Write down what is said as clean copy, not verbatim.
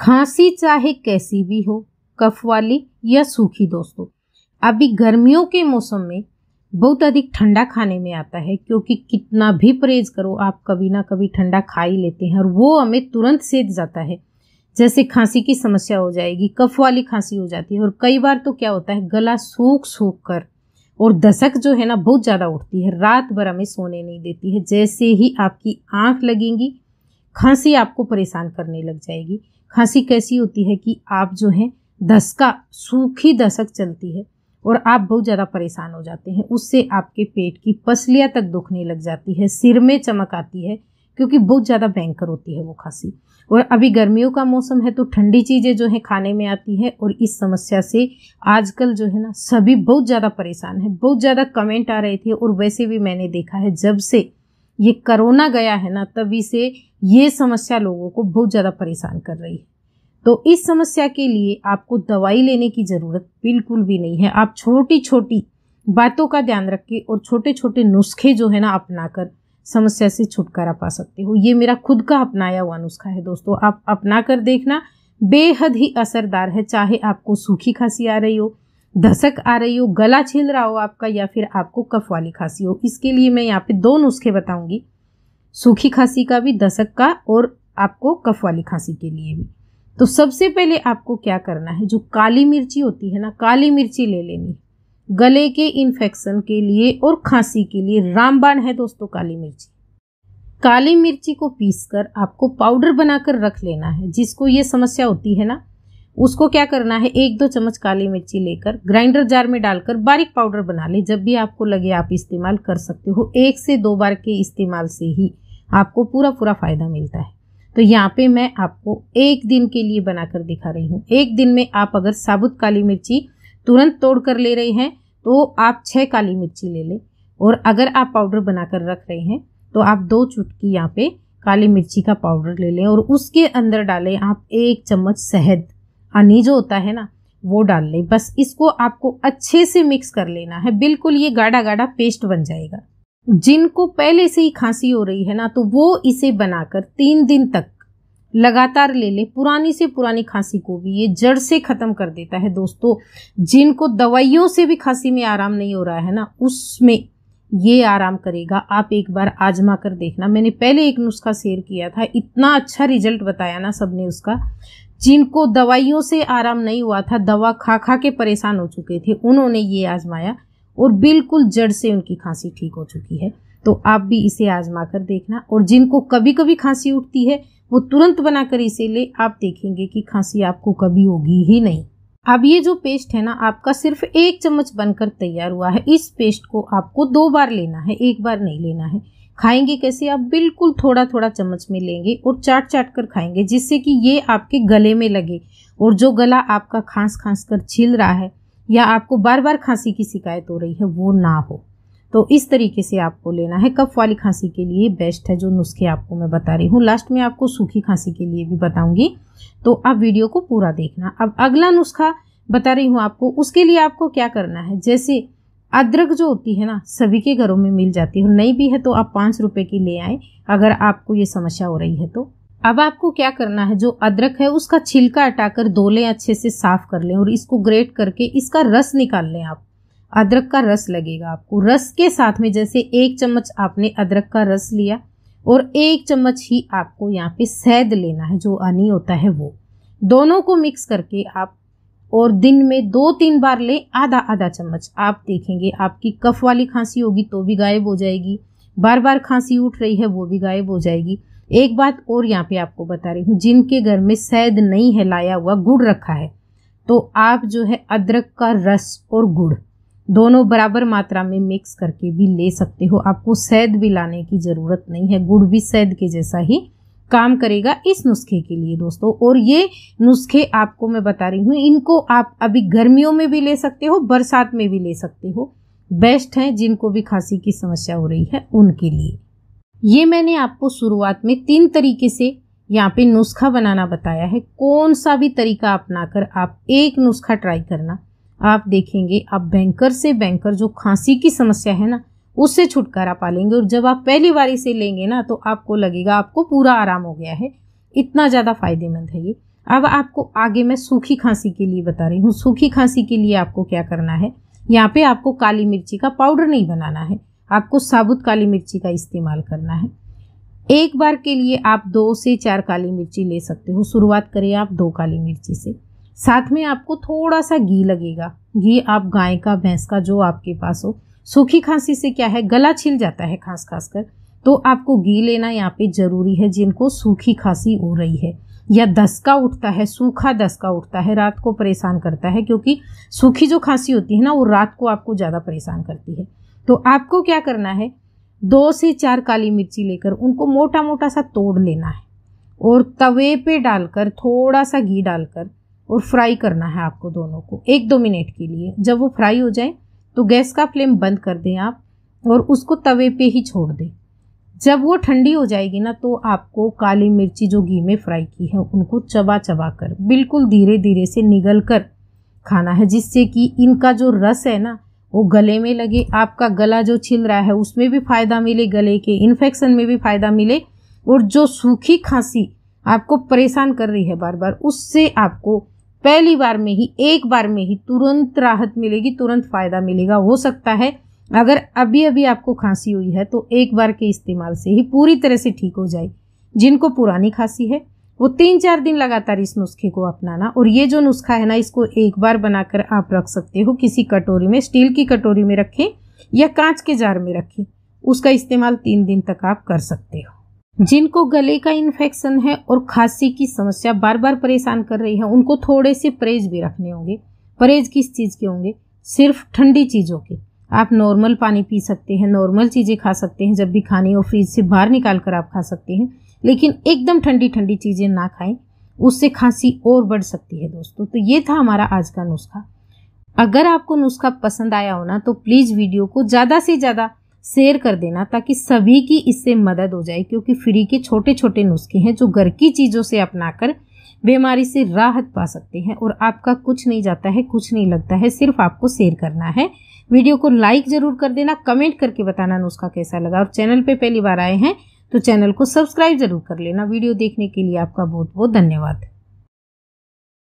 खांसी चाहे कैसी भी हो, कफ वाली या सूखी दोस्तों, अभी गर्मियों के मौसम में बहुत अधिक ठंडा खाने में आता है, क्योंकि कितना भी परहेज करो आप कभी ना कभी ठंडा खा ही लेते हैं और वो हमें तुरंत सेध जाता है। जैसे खांसी की समस्या हो जाएगी, कफ वाली खांसी हो जाती है और कई बार तो क्या होता है गला सूख सूख कर और दसक जो है ना बहुत ज़्यादा उठती है, रात भर हमें सोने नहीं देती है। जैसे ही आपकी आंख लगेंगी खांसी आपको परेशान करने लग जाएगी। खांसी कैसी होती है कि आप जो है दसका सूखी दसक चलती है और आप बहुत ज़्यादा परेशान हो जाते हैं। उससे आपके पेट की पसलियाँ तक दुखने लग जाती है, सिर में चमक आती है, क्योंकि बहुत ज़्यादा भयंकर होती है वो खांसी। और अभी गर्मियों का मौसम है तो ठंडी चीज़ें जो है खाने में आती है और इस समस्या से आजकल जो है ना सभी बहुत ज़्यादा परेशान है। बहुत ज़्यादा कमेंट आ रहे थे और वैसे भी मैंने देखा है जब से ये कोरोना गया है ना तभी से ये समस्या लोगों को बहुत ज़्यादा परेशान कर रही है। तो इस समस्या के लिए आपको दवाई लेने की ज़रूरत बिल्कुल भी नहीं है। आप छोटी छोटी बातों का ध्यान रख के और छोटे छोटे नुस्खे जो है ना अपनाकर समस्या से छुटकारा पा सकते हो। ये मेरा खुद का अपनाया हुआ नुस्खा है दोस्तों, आप अपना कर देखना, बेहद ही असरदार है। चाहे आपको सूखी खांसी आ रही हो, दसक आ रही हो, गला छिल रहा हो आपका, या फिर आपको कफ वाली खांसी हो। इसके लिए मैं यहाँ पे 2 नुस्खे बताऊंगी, सूखी खांसी का भी, दसक का, और आपको कफ वाली खांसी के लिए भी। तो सबसे पहले आपको क्या करना है, जो काली मिर्ची होती है ना, काली मिर्ची ले लेनी, गले के इन्फेक्शन के लिए और खांसी के लिए रामबाण है दोस्तों काली मिर्ची। काली मिर्ची को पीसकर आपको पाउडर बनाकर रख लेना है। जिसको ये समस्या होती है ना उसको क्या करना है, 1-2 चम्मच काली मिर्ची लेकर ग्राइंडर जार में डालकर बारीक पाउडर बना ले। जब भी आपको लगे आप इस्तेमाल कर सकते हो। 1 से 2 बार के इस्तेमाल से ही आपको पूरा फायदा मिलता है। तो यहाँ पे मैं आपको 1 दिन के लिए बनाकर दिखा रही हूँ। 1 दिन में आप अगर साबुत काली मिर्ची तुरंत तोड़ कर ले रहे हैं तो आप 6 काली मिर्ची ले लें, और अगर आप पाउडर बनाकर रख रहे हैं तो आप 2 चुटकी यहाँ पे काली मिर्ची का पाउडर ले लें और उसके अंदर डालें आप 1 चम्मच शहद, हनी जो होता है ना वो डाल लें। बस इसको आपको अच्छे से मिक्स कर लेना है, बिल्कुल ये गाढ़ा गाढ़ा पेस्ट बन जाएगा। जिनको पहले से ही खांसी हो रही है ना तो वो इसे बनाकर 3 दिन तक लगातार ले ले। पुरानी से पुरानी खांसी को भी ये जड़ से खत्म कर देता है दोस्तों। जिनको दवाइयों से भी खांसी में आराम नहीं हो रहा है ना उसमें ये आराम करेगा। आप एक बार आजमा कर देखना। मैंने पहले एक नुस्खा शेयर किया था, इतना अच्छा रिजल्ट बताया ना सबने उसका। जिनको दवाइयों से आराम नहीं हुआ था, दवा खा खा के परेशान हो चुके थे, उन्होंने ये आजमाया और बिल्कुल जड़ से उनकी खांसी ठीक हो चुकी है। तो आप भी इसे आजमा कर देखना। और जिनको कभी कभी खांसी उठती है वो तुरंत बनाकर इसे ले, आप देखेंगे कि खांसी आपको कभी होगी ही नहीं। अब ये जो पेस्ट है ना आपका सिर्फ 1 चम्मच बनकर तैयार हुआ है। इस पेस्ट को आपको 2 बार लेना है, 1 बार नहीं लेना है। खाएंगे कैसे, आप बिल्कुल थोड़ा थोड़ा चम्मच में लेंगे और चाट चाट कर खाएंगे, जिससे कि ये आपके गले में लगे और जो गला आपका खांस खांस कर छिल रहा है या आपको बार बार खांसी की शिकायत हो रही है वो ना हो। तो इस तरीके से आपको लेना है। कफ वाली खांसी के लिए बेस्ट है जो नुस्खे आपको मैं बता रही हूँ। लास्ट में आपको सूखी खांसी के लिए भी बताऊंगी, तो आप वीडियो को पूरा देखना। अब अगला नुस्खा बता रही हूँ आपको, उसके लिए आपको क्या करना है। जैसे अदरक जो होती है ना सभी के घरों में मिल जाती है, नहीं भी है तो आप 5 रुपए की ले आए अगर आपको ये समस्या हो रही है तो। अब आपको क्या करना है, जो अदरक है उसका छिलका हटाकर धो लें, अच्छे से साफ कर लें और इसको ग्रेट करके इसका रस निकाल लें। आप अदरक का रस लगेगा आपको। रस के साथ में जैसे 1 चम्मच आपने अदरक का रस लिया और 1 चम्मच ही आपको यहाँ पे शहद लेना है, जो हनी होता है वो। दोनों को मिक्स करके आप और दिन में 2-3 बार ले, आधा चम्मच। आप देखेंगे आपकी कफ वाली खांसी होगी तो भी गायब हो जाएगी, बार बार खांसी उठ रही है वो भी गायब हो जाएगी। एक बात और यहाँ पे आपको बता रही हूँ, जिनके घर में शहद नहीं है लाया हुआ, गुड़ रखा है, तो आप जो है अदरक का रस और गुड़ दोनों बराबर मात्रा में मिक्स करके भी ले सकते हो। आपको शहद भी लाने की ज़रूरत नहीं है, गुड़ भी शहद के जैसा ही काम करेगा इस नुस्खे के लिए दोस्तों। और ये नुस्खे आपको मैं बता रही हूँ, इनको आप अभी गर्मियों में भी ले सकते हो, बरसात में भी ले सकते हो। बेस्ट हैं जिनको भी खांसी की समस्या हो रही है उनके लिए। ये मैंने आपको शुरुआत में 3 तरीके से यहाँ पे नुस्खा बनाना बताया है। कौन सा भी तरीका अपनाकर आप एक नुस्खा ट्राई करना, आप देखेंगे आप बैंकर से बैंकर जो खांसी की समस्या है ना उससे छुटकारा पा लेंगे। और जब आप पहली बार इसे लेंगे ना तो आपको लगेगा आपको पूरा आराम हो गया है। इतना ज़्यादा फायदेमंद है ये। अब आपको आगे मैं सूखी खांसी के लिए बता रही हूँ। सूखी खांसी के लिए आपको क्या करना है, यहाँ पे आपको काली मिर्ची का पाउडर नहीं बनाना है, आपको साबुत काली मिर्ची का इस्तेमाल करना है। एक बार के लिए आप 2 से 4 काली मिर्ची ले सकते हो। शुरुआत करें आप 2 काली मिर्ची से। साथ में आपको थोड़ा सा घी लगेगा। घी आप गाय का, भैंस का, जो आपके पास हो। सूखी खांसी से क्या है, गला छिल जाता है खांस खास कर, तो आपको घी लेना यहाँ पे जरूरी है। जिनको सूखी खांसी हो रही है या दसका उठता है, सूखा दसका उठता है, रात को परेशान करता है, क्योंकि सूखी जो खांसी होती है ना वो रात को आपको ज़्यादा परेशान करती है। तो आपको क्या करना है, 2 से 4 काली मिर्ची लेकर उनको मोटा मोटा सा तोड़ लेना है और तवे पे डालकर थोड़ा सा घी डालकर और फ्राई करना है आपको दोनों को 1-2 मिनट के लिए। जब वो फ्राई हो जाए तो गैस का फ्लेम बंद कर दें आप और उसको तवे पे ही छोड़ दें। जब वो ठंडी हो जाएगी ना तो आपको काली मिर्ची जो घी में फ्राई की है उनको चबा चबा कर बिल्कुल धीरे धीरे से निगल कर खाना है, जिससे कि इनका जो रस है ना वो गले में लगे। आपका गला जो छिल रहा है उसमें भी फायदा मिले, गले के इन्फेक्शन में भी फायदा मिले, और जो सूखी खांसी आपको परेशान कर रही है बार बार, उससे आपको पहली बार में ही, एक बार में ही तुरंत राहत मिलेगी, तुरंत फायदा मिलेगा। हो सकता है अगर अभी अभी आपको खांसी हुई है तो एक बार के इस्तेमाल से ही पूरी तरह से ठीक हो जाए। जिनको पुरानी खांसी है वो 3-4 दिन लगातार इस नुस्खे को अपनाना। और ये जो नुस्खा है ना, इसको एक बार बनाकर आप रख सकते हो किसी कटोरी में, स्टील की कटोरी में रखें या कांच के जार में रखें। उसका इस्तेमाल 3 दिन तक आप कर सकते हो। जिनको गले का इन्फेक्शन है और खांसी की समस्या बार बार परेशान कर रही है, उनको थोड़े से परहेज भी रखने होंगे। परहेज किस चीज़ के होंगे, सिर्फ ठंडी चीज़ों के। आप नॉर्मल पानी पी सकते हैं, नॉर्मल चीज़ें खा सकते हैं, जब भी खानी हो फ्रिज से बाहर निकाल कर आप खा सकते हैं, लेकिन एकदम ठंडी ठंडी चीज़ें ना खाएं, उससे खांसी और बढ़ सकती है दोस्तों। तो ये था हमारा आज का नुस्खा। अगर आपको नुस्खा पसंद आया हो ना तो प्लीज़ वीडियो को ज़्यादा से ज़्यादा शेयर कर देना, ताकि सभी की इससे मदद हो जाए, क्योंकि फ्री के छोटे छोटे नुस्खे हैं जो घर की चीज़ों से अपनाकर बीमारी से राहत पा सकते हैं। और आपका कुछ नहीं जाता है, कुछ नहीं लगता है, सिर्फ आपको शेयर करना है। वीडियो को लाइक जरूर कर देना, कमेंट करके बताना नुस्खा कैसा लगा, और चैनल पे पहली बार आए हैं तो चैनल को सब्सक्राइब जरूर कर लेना। वीडियो देखने के लिए आपका बहुत बहुत धन्यवाद।